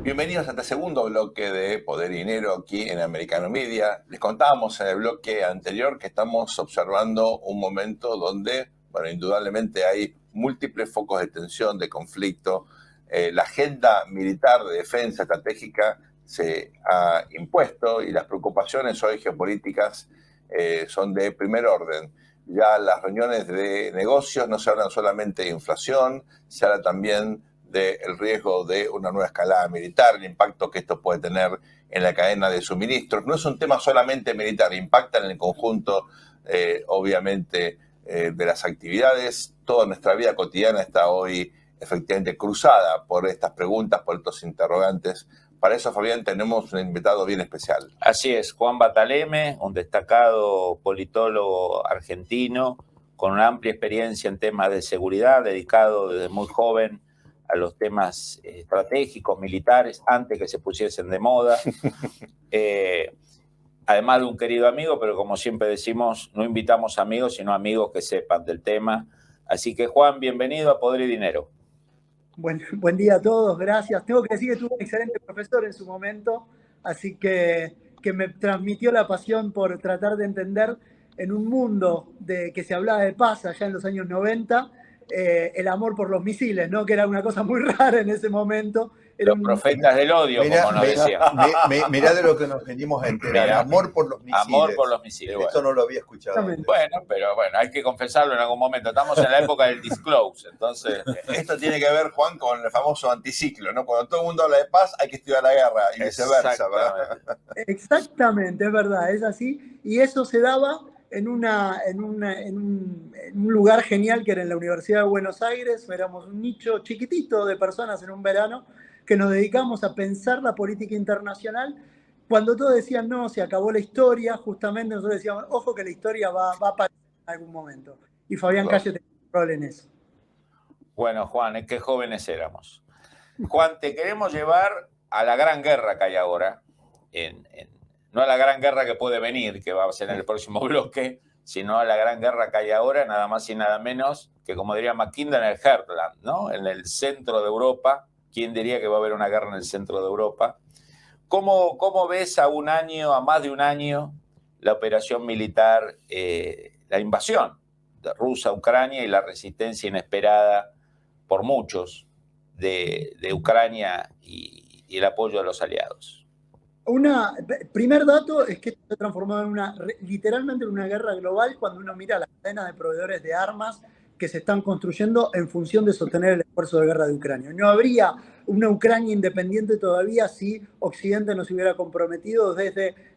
Bienvenidos a este segundo bloque de Poder y Dinero aquí en Americano Media. Les contábamos en el bloque anterior que estamos observando un momento donde, bueno, indudablemente hay múltiples focos de tensión, de conflicto. La agenda militar de defensa estratégica se ha impuesto y las preocupaciones hoy geopolíticas son de primer orden. Ya las reuniones de negocios no se hablan solamente de inflación, se habla también del riesgo de una nueva escalada militar, el impacto que esto puede tener en la cadena de suministros. No es un tema solamente militar, impacta en el conjunto, obviamente, de las actividades. Toda nuestra vida cotidiana está hoy efectivamente cruzada por estas preguntas, por estos interrogantes. Para eso, Fabián, tenemos un invitado bien especial. Así es, Juan Bataleme, un destacado politólogo argentino con una amplia experiencia en temas de seguridad, dedicado desde muy joven a los temas estratégicos, militares, antes que se pusiesen de moda. Además de un querido amigo, pero como siempre decimos, no invitamos amigos, sino amigos que sepan del tema. Así que, Juan, bienvenido a Poder y Dinero. Buen día a todos, gracias. Tengo que decir que tuve un excelente profesor en su momento, así que me transmitió la pasión por tratar de entender en un mundo que se hablaba de paz allá en los años 90, el amor por los misiles, ¿no? Que era una cosa muy rara en ese momento. Era los profetas del odio, como nos decía. Mirá de lo que nos venimos a enterar. Mirá, amor por los misiles. Amor por los misiles. Esto no lo había escuchado. Bueno, pero bueno, hay que confesarlo en algún momento. Estamos en la época del disclose, entonces... Esto tiene que ver, Juan, con el famoso anticiclo, ¿no? Cuando todo el mundo habla de paz, hay que estudiar la guerra y viceversa, ¿verdad? Exactamente, es verdad, es así. Y eso se daba en un lugar genial que era en la Universidad de Buenos Aires. Éramos un nicho chiquitito de personas en un verano que nos dedicamos a pensar la política internacional. Cuando todos decían, no, se acabó la historia, justamente nosotros decíamos, ojo que la historia va a aparecer en algún momento. Y Fabián Calle tenía un rol en eso. Bueno, Juan, qué jóvenes éramos. Juan, te queremos llevar a la gran guerra que hay ahora, no a la gran guerra que puede venir, que va a ser en el próximo bloque, sino a la gran guerra que hay ahora, nada más y nada menos que, como diría Mackinnon, en el Heartland, ¿no? En el centro de Europa. ¿Quién diría que va a haber una guerra en el centro de Europa? ¿Cómo ves a más de un año, la operación militar, la invasión de Rusia a Ucrania y la resistencia inesperada por muchos de Ucrania y el apoyo de los aliados? Primer dato es que esto se ha transformado literalmente en una guerra global cuando uno mira las cadenas de proveedores de armas que se están construyendo en función de sostener el esfuerzo de guerra de Ucrania. No habría una Ucrania independiente todavía si Occidente no se hubiera comprometido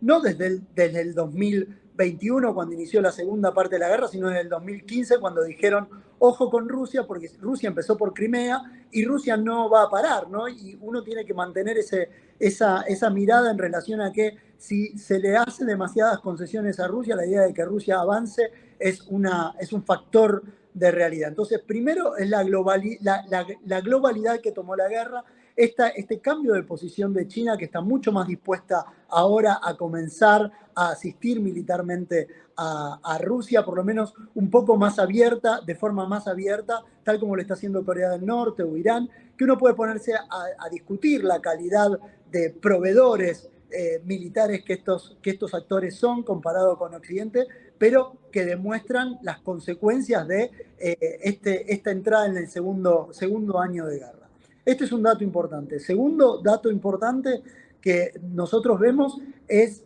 no desde el 2021, cuando inició la segunda parte de la guerra, sino desde el 2015, cuando dijeron, ojo con Rusia, porque Rusia empezó por Crimea y Rusia no va a parar, ¿no? Y uno tiene que mantener esa mirada en relación a que si se le hace demasiadas concesiones a Rusia, la idea de que Rusia avance es un factor de realidad. Entonces, primero es la globalidad que tomó la guerra, este cambio de posición de China, que está mucho más dispuesta ahora a comenzar a asistir militarmente a Rusia, por lo menos un poco más abierta, de forma más abierta, tal como lo está haciendo Corea del Norte o Irán, que uno puede ponerse a discutir la calidad de proveedores militares que estos actores son comparado con Occidente, pero que demuestran las consecuencias de esta entrada en el segundo año de guerra. Este es un dato importante. Segundo dato importante que nosotros vemos es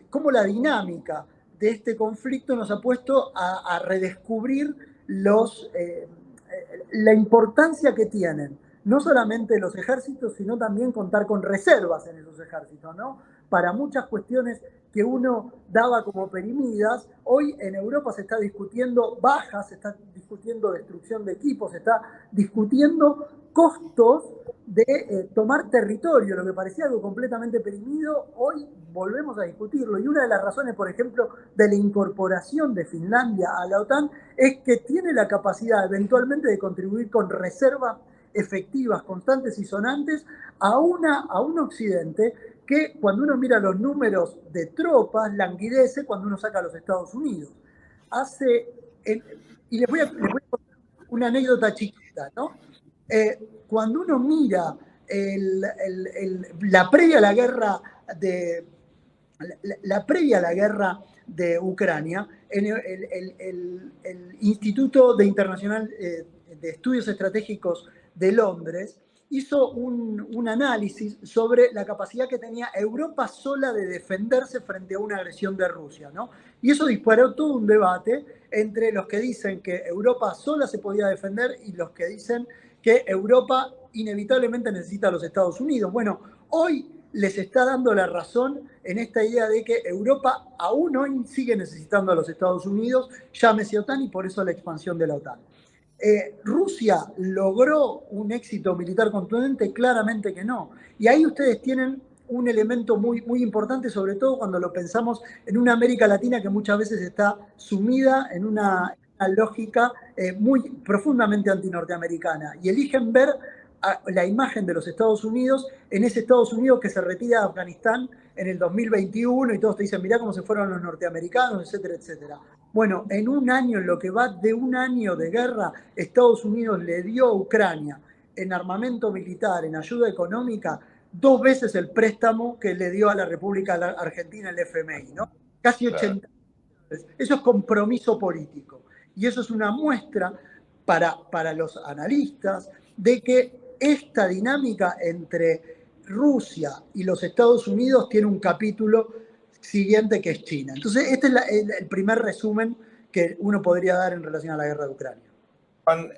cómo la dinámica de este conflicto nos ha puesto a redescubrir la importancia que tienen no solamente los ejércitos, sino también contar con reservas en esos ejércitos, ¿no? Para muchas cuestiones que uno daba como perimidas, hoy en Europa se está discutiendo bajas, se está discutiendo destrucción de equipos, se está discutiendo costos de tomar territorio, lo que parecía algo completamente perimido, hoy volvemos a discutirlo. Y una de las razones, por ejemplo, de la incorporación de Finlandia a la OTAN es que tiene la capacidad eventualmente de contribuir con reservas efectivas, constantes y sonantes a un Occidente que, cuando uno mira los números de tropas, languidece cuando uno saca a los Estados Unidos. Y les voy a contar una anécdota chiquita, ¿no? Cuando uno mira la previa a la guerra de Ucrania, el Instituto Internacional de Estudios Estratégicos de Londres hizo un análisis sobre la capacidad que tenía Europa sola de defenderse frente a una agresión de Rusia, ¿no? Y eso disparó todo un debate entre los que dicen que Europa sola se podía defender y los que dicen que Europa inevitablemente necesita a los Estados Unidos. Bueno, hoy les está dando la razón en esta idea de que Europa aún hoy sigue necesitando a los Estados Unidos, llámese OTAN, y por eso la expansión de la OTAN. ¿Rusia logró un éxito militar contundente? Claramente que no. Y ahí ustedes tienen un elemento muy, muy importante, sobre todo cuando lo pensamos en una América Latina que muchas veces está sumida en una lógica muy profundamente antinorteamericana. Y eligen ver la imagen de los Estados Unidos en ese Estados Unidos que se retira de Afganistán en el 2021 y todos te dicen, mirá cómo se fueron los norteamericanos, etcétera, etcétera. Bueno, en un año, en lo que va de un año de guerra, Estados Unidos le dio a Ucrania en armamento militar, en ayuda económica, 2 veces el préstamo que le dio a la República Argentina el FMI, ¿no? Casi 80 veces. Eso es compromiso político. Y eso es una muestra para los analistas de que esta dinámica entre Rusia y los Estados Unidos tiene un capítulo siguiente que es China. Entonces, este es el primer resumen que uno podría dar en relación a la guerra de Ucrania. Juan,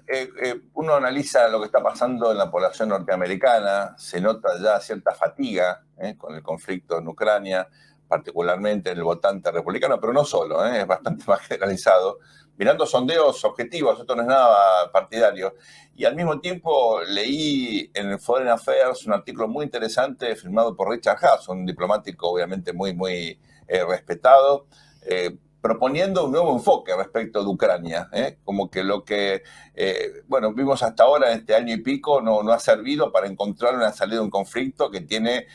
uno analiza lo que está pasando en la población norteamericana, se nota ya cierta fatiga con el conflicto en Ucrania, particularmente en el votante republicano, pero no solo, es bastante más generalizado. Mirando sondeos objetivos, esto no es nada partidario. Y al mismo tiempo leí en el Foreign Affairs un artículo muy interesante firmado por Richard Haass, un diplomático obviamente muy, muy respetado, proponiendo un nuevo enfoque respecto de Ucrania, como que lo que vimos hasta ahora en este año y pico no ha servido para encontrar una salida de un conflicto que tiene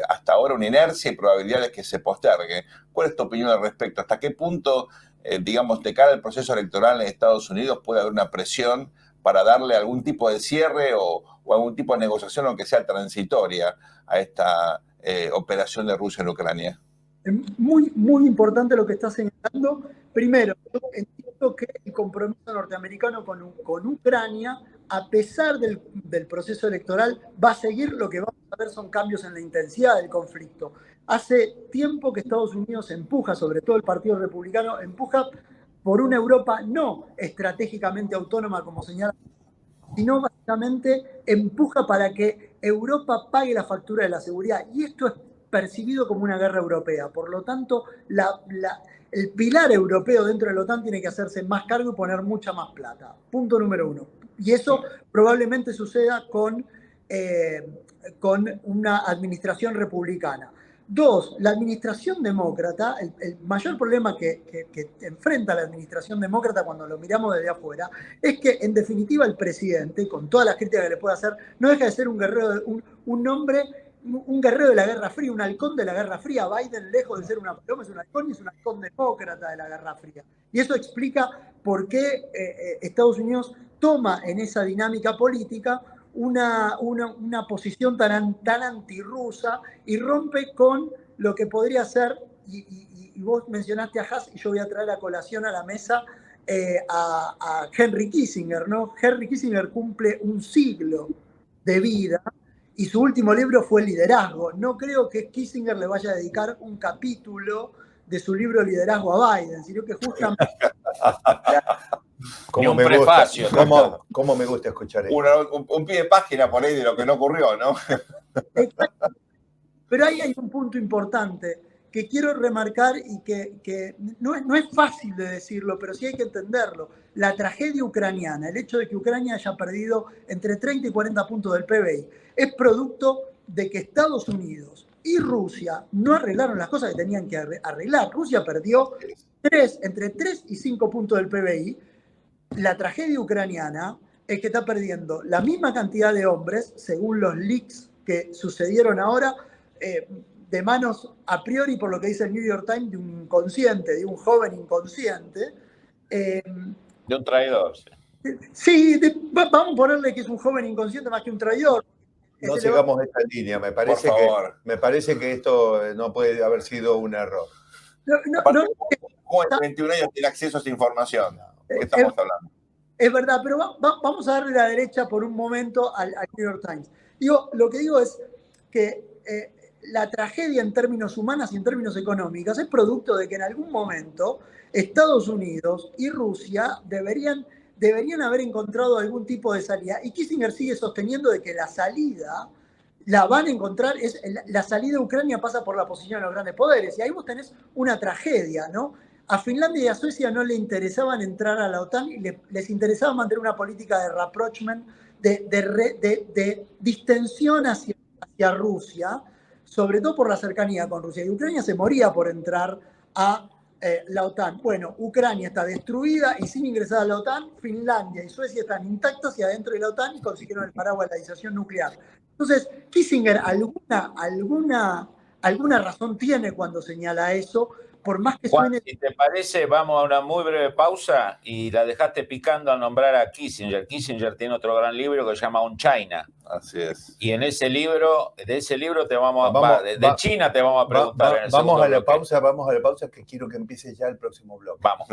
hasta ahora una inercia y probabilidades que se postergue. ¿Cuál es tu opinión al respecto? ¿Hasta qué punto, de cara al proceso electoral en Estados Unidos puede haber una presión para darle algún tipo de cierre o algún tipo de negociación, aunque sea transitoria, a esta operación de Rusia en Ucrania? Muy, muy importante lo que está señalando. Primero, yo entiendo que el compromiso norteamericano con Ucrania, a pesar del proceso electoral, va a seguir. Lo que vamos a ver son cambios en la intensidad del conflicto. Hace tiempo que Estados Unidos empuja, sobre todo el Partido Republicano, empuja por una Europa no estratégicamente autónoma, como señala, sino básicamente empuja para que Europa pague la factura de la seguridad. Y esto es percibido como una guerra europea. Por lo tanto, el pilar europeo dentro de la OTAN tiene que hacerse más cargo y poner mucha más plata. Punto número 1. Y eso probablemente suceda con una administración republicana. 2, la administración demócrata, el mayor problema que enfrenta la administración demócrata cuando lo miramos desde afuera, es que en definitiva el presidente, con todas las críticas que le puede hacer, no deja de ser un guerrero, un guerrero de la Guerra Fría, un halcón de la Guerra Fría. Biden, lejos de ser una paloma, es un halcón y es un halcón demócrata de la Guerra Fría. Y eso explica por qué Estados Unidos toma en esa dinámica política una posición tan antirrusa y rompe con lo que podría ser, y vos mencionaste a Haass, y yo voy a traer a colación a la mesa a Henry Kissinger, ¿no? Henry Kissinger cumple un siglo de vida y su último libro fue Liderazgo. No creo que Kissinger le vaya a dedicar un capítulo de su libro Liderazgo a Biden, sino que justamente... Como me prefacio. ¿Cómo me gusta escuchar eso? Un pie de página por ahí de lo que no ocurrió, ¿no? Pero ahí hay un punto importante que quiero remarcar y que no es fácil de decirlo, pero sí hay que entenderlo. La tragedia ucraniana, el hecho de que Ucrania haya perdido entre 30 y 40 puntos del PBI, es producto de que Estados Unidos y Rusia no arreglaron las cosas que tenían que arreglar. Rusia perdió entre 3 y 5 puntos del PBI. La tragedia ucraniana es que está perdiendo la misma cantidad de hombres, según los leaks que sucedieron ahora, de manos a priori, por lo que dice el New York Times, de un inconsciente, de un joven inconsciente. De un traidor. Sí, vamos a ponerle que es un joven inconsciente más que un traidor. no sigamos esta línea. Me parece que esto no puede haber sido un error. Joven de 21 años tiene acceso a esa información. ¿Qué estamos hablando? Es verdad, pero vamos a darle la derecha por un momento al New York Times. Lo que digo es que la tragedia en términos humanos y en términos económicos es producto de que en algún momento Estados Unidos y Rusia deberían haber encontrado algún tipo de salida. Y Kissinger sigue sosteniendo de que la salida la van a encontrar, la salida de Ucrania pasa por la posición de los grandes poderes. Y ahí vos tenés una tragedia, ¿no? A Finlandia y a Suecia no le interesaban entrar a la OTAN y les interesaba mantener una política de rapprochement, de distensión hacia Rusia, sobre todo por la cercanía con Rusia. Y Ucrania se moría por entrar a la OTAN. Bueno, Ucrania está destruida y sin ingresar a la OTAN, Finlandia y Suecia están intactas y adentro de la OTAN y consiguieron el paraguas de la disuasión nuclear. Entonces, Kissinger alguna razón tiene cuando señala eso, por más que Juan, suene... si te parece, vamos a una muy breve pausa y la dejaste picando al nombrar a Kissinger. Kissinger tiene otro gran libro que se llama On China. Así es. Y en ese libro, de China te vamos a preguntar. Vamos a la pausa, que quiero que empiece ya el próximo bloque. Vamos.